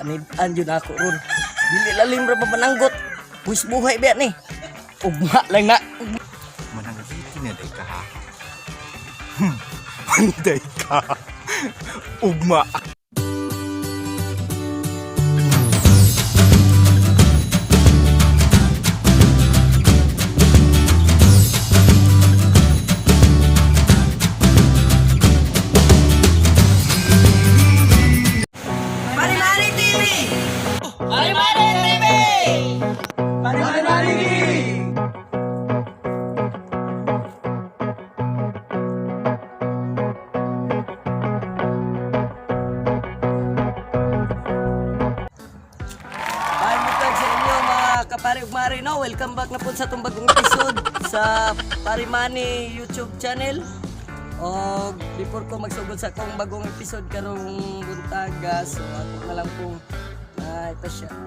Anidan yun ako ron. Dili lalim ra pamananggot. Buwis buhay ba ni? Ugma lang na. Mananggiti na day ka ha. Anday ka. Ugma. Mari-mari TV! Mari-mari TV! Mari-mari TV! Pagbukan sa inyo mga kapare-mari, no? Welcome back na po sa itong bagong episode sa Parimani YouTube channel. O before ko magsugod sa akong bagong episode karong buntaga, so ako na lang po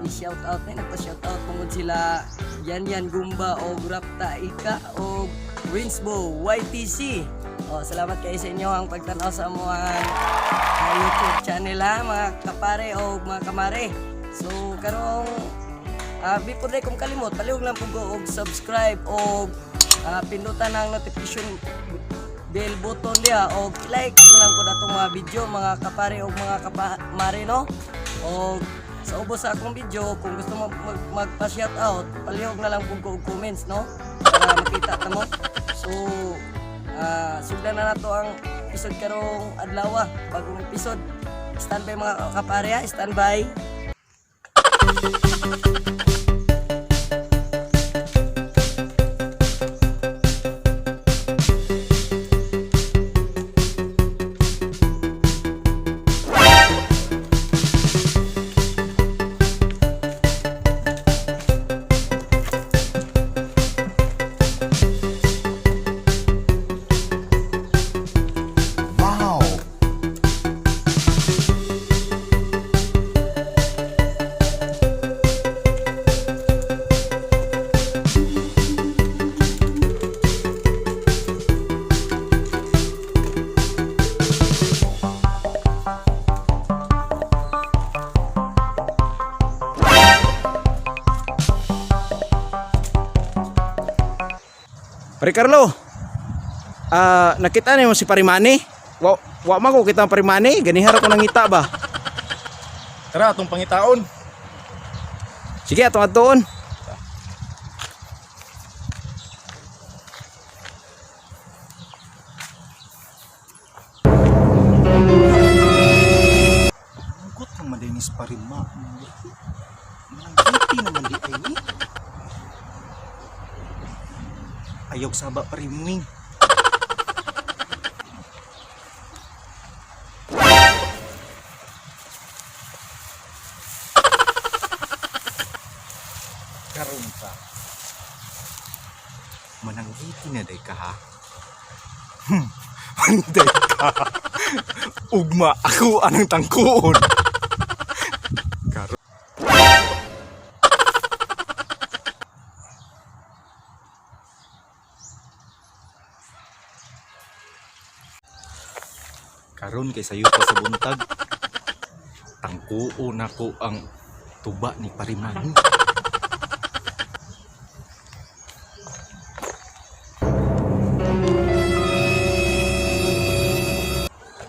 i-shout out na nagpa-shout out mong sila Yan Gumba o Rapta Ika o Rinsbo YTC. O salamat kayo sa inyo ang pagtanaw sa mga YouTube channel ha mga kapare o mga kamare. So karong before na kong kalimot, palihog lang po og subscribe o pindutan ang notification bell button diha o like na lang po natong mga video mga kapare o mga kamare no. O sa ubos sa akong video kung gusto mo magpa-shout out, palihog na lang po og comments no para makita ta mo. So sugdan na nato ang episode karong adlaw, bagong episode. Stand by mga kapare ha, stand by. Wow. Pare Carlo, nakita niyo si Parimani? Wa man ko kita ang Parimani, ganihara ko nangita ba? Tara, atong pangitaon. Sige, atong atuon. Hugot naman din si Parimani. Manangiti naman di ay ni. Ayog saba Parimani. Karon ka. Mananggiti na day ka ha. Anday ka. Ugma ako anang tangkuon. Karon. Karon kay sayo pa sa buntag. Tangkuon ako ang tuba ni Parimani.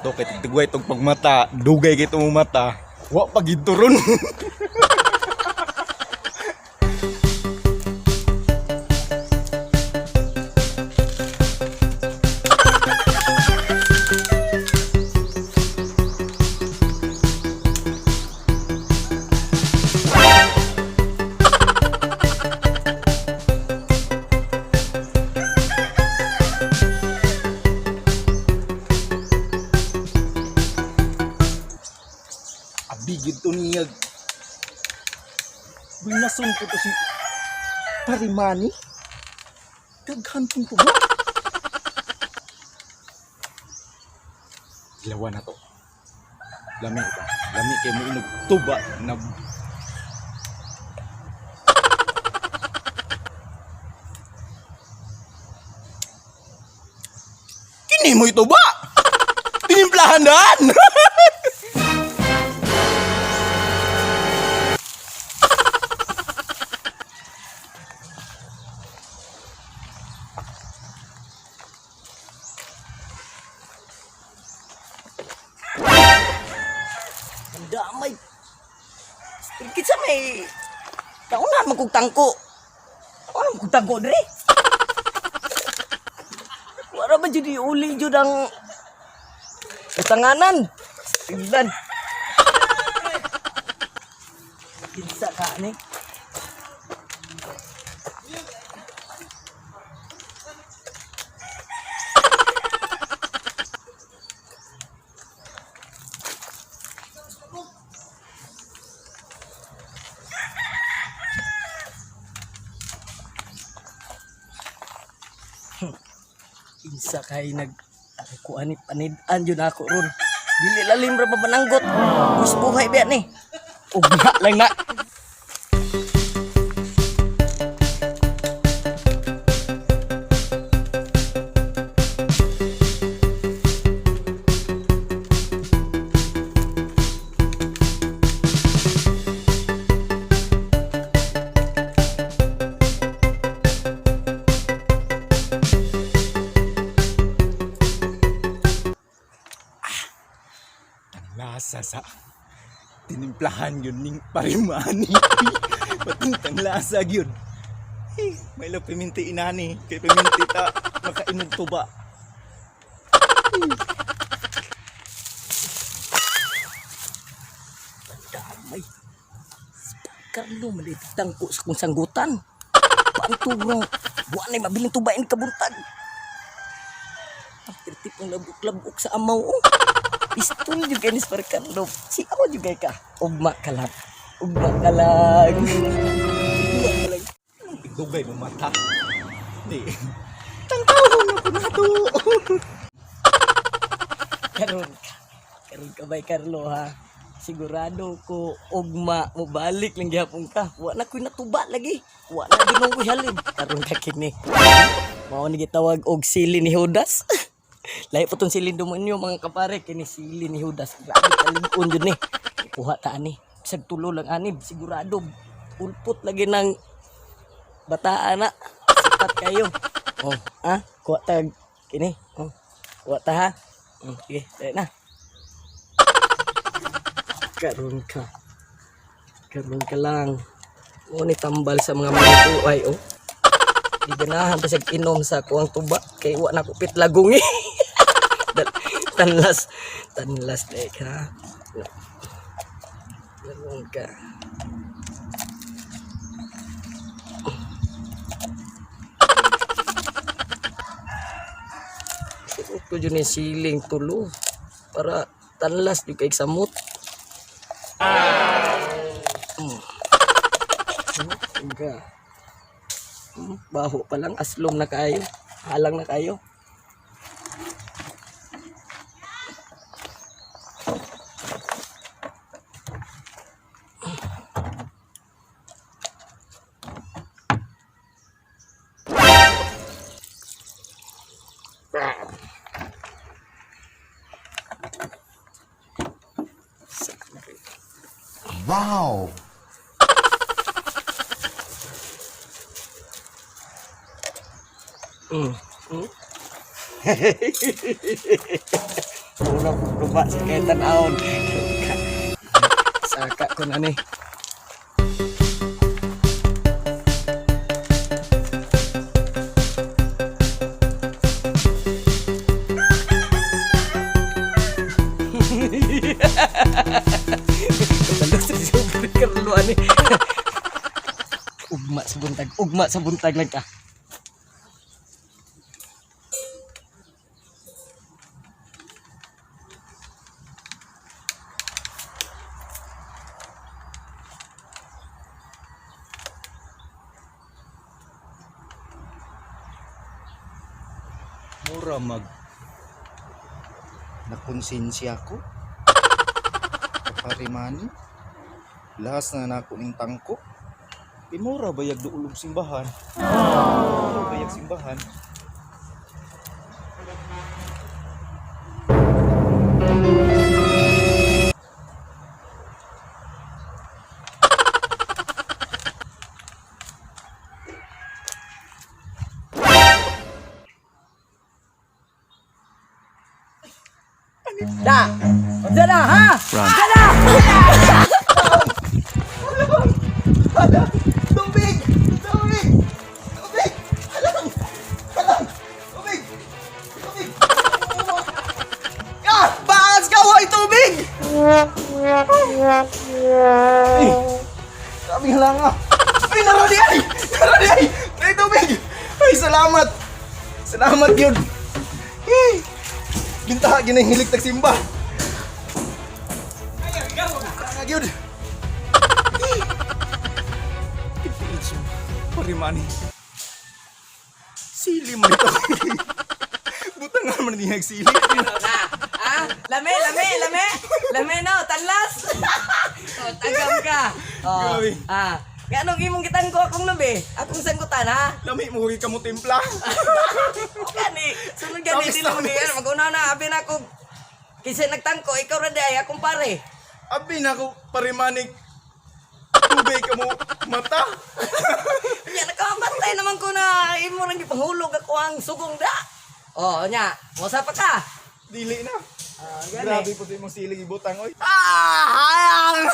To kay tigdugay tong pagmata, dugay kay itong mata. Wa pagituron. Abigid to niya. Binason ko to si Parimani. Daghan kong tuba. Ilawan na to. Lami ba? Lami kay mo inog tuba na kini mo ito ba? Tinimplahan daan! Kinsa may kaunan man kog tangko. Ano kog tangko diri? Wala ba jud uli jud ang utanganan? Tigdan. Kinsa ka ni? Kinsa kay nag ako ani panidan jud ako ron. Dili lalim ra mabananggot. Bus buhay ba ni? Ugma lang na. Lasa sa tinimplahan yun ning parimani. Patintang lasa yun. May lang piminti inani. Kay piminti ta makainog tuba. Damay. Carlo malitang ko sa kung sanggutan. Paanturo. Buwan ay mabiling tubain kabuntag. Ang tirtip ng labuk-labuk sa amaw. Oh. Pistol juga ni para Carlo. Si ako juga ka. Ugma ka lang. Ugma ka lang. Ugma ka lang. Dugay mo mata. Di. Tangtawon na po na to. Karon ka. Karon ka bay Carlo ha. Sigurado ko ugma mo balik lang gyapon ka. Wa na koy natuba lagi. Wa na ginong halin. Karon ka kini. Mao ni gitawag og sili ni Judas. Lahi po itong silin dumunyo mga kapare. Kini silin ni Judas. Grabe kalimon dyan eh. Kuha ta ani. Bisag tulo lang anib. Sigurado. Ulpot lagi ng bataan na. Sikat kayo. Oh, ha? Kuha ta. Kini. Oh. Kuha ta ha. Sige, tayo na. Karoon ka. Karoon ka lang. Ngunit tambal sa mga buhay oh. Di ganahan pa siya inom sa kuwang tuba. Kaya wa na kupit lagong eh. Tanlas dek ha. Ganun ka. Suot ko dyan yung siling tulo. Para tanlas di kay samot. Baho pa lang. Aslom na kayo. Halang na kayo. Wow! Pura lupa sa kaitan aon. Saka ko na ni. Ugma sa buntag lang ka. Mura nakonsensya ko. Kaparimani. Lahas na nako ning tangko. Mura bayag duulog simbahan. Mura bayag simbahan. Da! Diyan na ha! Diyan na! Sabi nga lang ah. Ay, naradi ay! Naradi ay! Ay, tubig! Ay, salamat! Salamat yun! Eh, bintaha ginahilig tagsimba! Ay, yun! Tipiits yun. Parimani. Sili mo ito. Butang nga man niya sili. Lame, no, tanlas. Tagam ka. Grabe. Ganong imong gitan ko akong nabi, akong sangkutan ha. Lami mo ka mo timpla. Gani, sunod gani dili mo giyan mag-una na abi na ko. Kisa nagtangko ikaw ra day akong pare. Abi na ko parimanig. Tubig ka mo mata. Nya nakabantay naman ko na imo nang gipanghulog ako ang sugong da. Nya, mosa pa ka. Dili na. Gani. Grabe po imong silig ibutang oy. Hayang!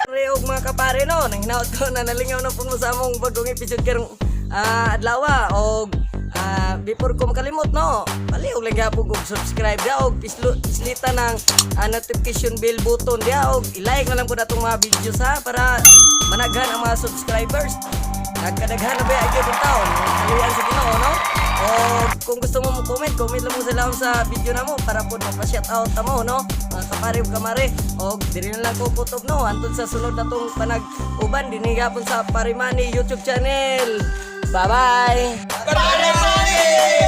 Reog mga kapare no, nang hinaot ko na nalingaw na po mo sa among bagong episode karong adlaw og before ko makalimot no, palihog lang gyapon og subscribe dia og islita ng notification bell button dia og i-like na lang po natong mga videos ha para managhan ang mga subscribers. Nagkadaghan na ba agad yung taon? Kaliyan sa Ginoo no? O kung gusto mo comment lang mo sa sa video na mo para po mapa-shoutout ta mo no mga kapare ug kamare og diri na lang ko kutob no antod sa sunod na tong panag-uban dinhi gapon sa Parimani YouTube channel. Bye bye. Parimani!